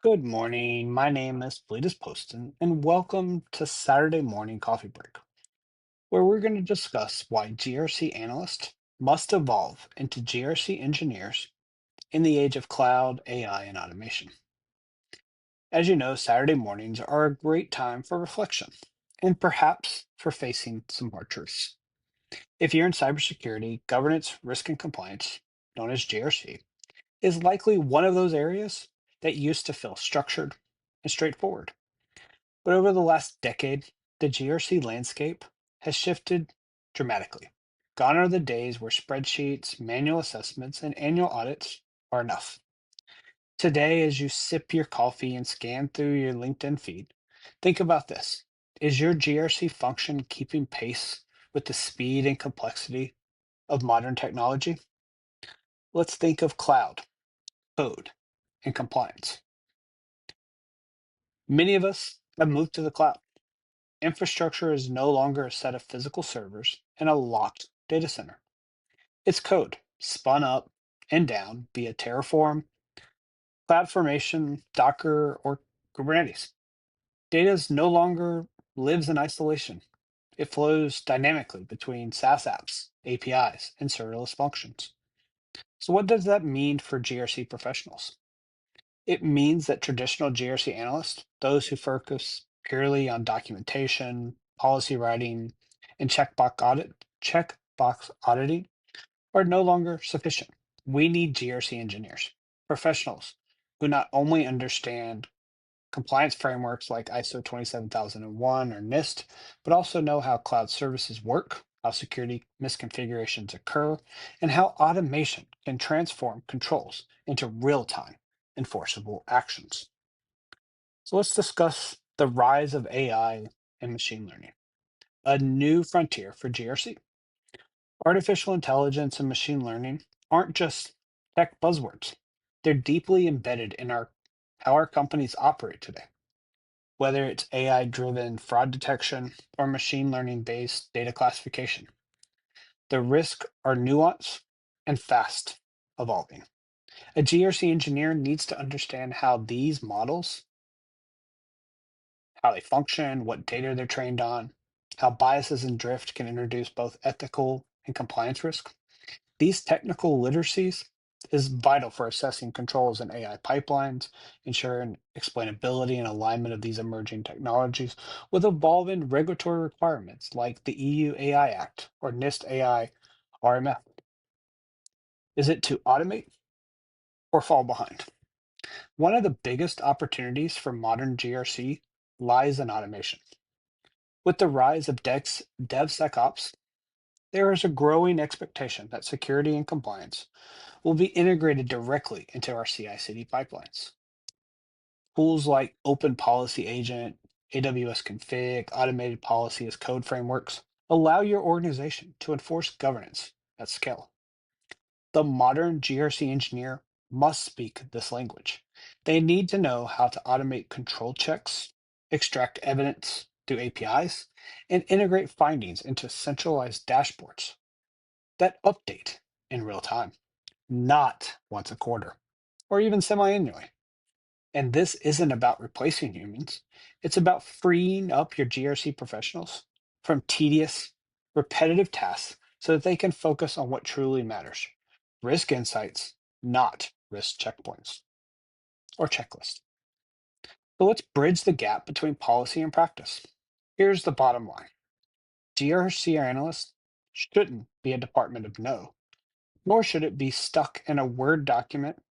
Good morning. My name is Fleetus Poston, and welcome to Saturday Morning Coffee Break, where we're going to discuss why GRC analysts must evolve into GRC engineers in the age of cloud, AI, and automation. As you know, Saturday mornings are a great time for reflection and perhaps for facing some hard truths. If you're in cybersecurity, governance, risk, and compliance, known as GRC, is likely one of those areas that used to feel structured and straightforward. But over the last decade, the GRC landscape has shifted dramatically. Gone are the days where spreadsheets, manual assessments, and annual audits are enough. Today, as you sip your coffee and scan through your LinkedIn feed, think about this. Is your GRC function keeping pace with the speed and complexity of modern technology? Let's think of cloud, code, and compliance. Many of us have moved to the cloud. Infrastructure is no longer a set of physical servers in a locked data center. It's code spun up and down via Terraform, CloudFormation, Docker, or Kubernetes. Data no longer lives in isolation. It flows dynamically between SaaS apps, APIs, and serverless functions. So, what does that mean for GRC professionals? It means that traditional GRC analysts, those who focus purely on documentation, policy writing, and checkbox auditing, are no longer sufficient. We need GRC engineers, professionals who not only understand compliance frameworks like ISO 27001 or NIST, but also know how cloud services work, how security misconfigurations occur, and how automation can transform controls into real-time enforceable actions. So let's discuss the rise of AI and machine learning, a new frontier for GRC. Artificial intelligence and machine learning aren't just tech buzzwords. They're deeply embedded in our how our companies operate today. Whether it's AI-driven fraud detection or machine learning-based data classification, the risks are nuanced and fast evolving. A GRC engineer needs to understand how these models, how they function, what data they're trained on, how biases and drift can introduce both ethical and compliance risk. These technical literacies is vital for assessing controls in AI pipelines, ensuring explainability and alignment of these emerging technologies with evolving regulatory requirements like the EU AI Act or NIST AI RMF. Is it to automate or fall behind? One of the biggest opportunities for modern GRC lies in automation. With the rise of DevSecOps, there is a growing expectation that security and compliance will be integrated directly into our CI/CD pipelines. Tools like Open Policy Agent, AWS Config, Automated Policy as Code frameworks allow your organization to enforce governance at scale. The modern GRC engineer must speak this language. They need to know how to automate control checks, extract evidence through APIs, and integrate findings into centralized dashboards that update in real time, not once a quarter or even semi-annually. And this isn't about replacing humans. It's about freeing up your GRC professionals from tedious, repetitive tasks so that they can focus on what truly matters. Risk insights, not risk checkpoints or checklists. So let's bridge the gap between policy and practice. Here's the bottom line. GRC analysts shouldn't be a department of no, nor should it be stuck in a Word document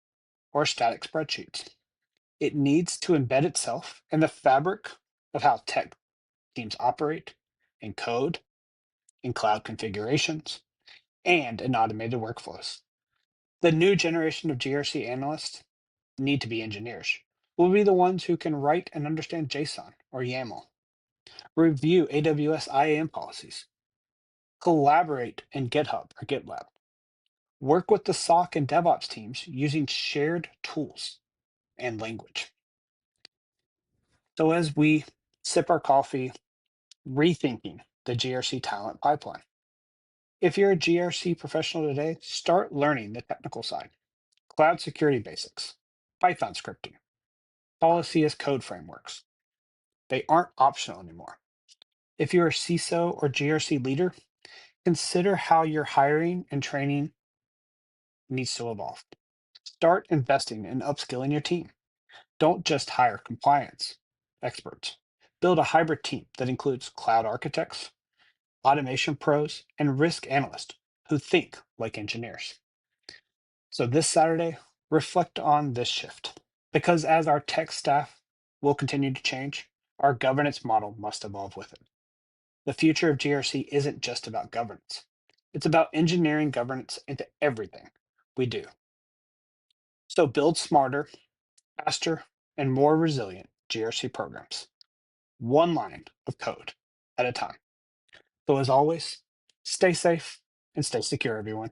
or static spreadsheets. It needs to embed itself in the fabric of how tech teams operate, in code, in cloud configurations, and in automated workflows. The new generation of GRC analysts need to be engineers. Will be the ones who can write and understand JSON or YAML, review AWS IAM policies, collaborate in GitHub or GitLab, work with the SOC and DevOps teams using shared tools and language. So as we sip our coffee, rethinking the GRC talent pipeline. If you're a GRC professional today, start learning the technical side, cloud security basics, Python scripting, policy as code frameworks. They aren't optional anymore. If you're a CISO or GRC leader, consider how your hiring and training needs to evolve. Start investing in upskilling your team. Don't just hire compliance experts. Build a hybrid team that includes cloud architects, automation pros, and risk analysts who think like engineers. So this Saturday, reflect on this shift. Because as our tech staff will continue to change, our governance model must evolve with it. The future of GRC isn't just about governance. It's about engineering governance into everything we do. So build smarter, faster, and more resilient GRC programs, one line of code at a time. So as always, stay safe and stay secure, everyone.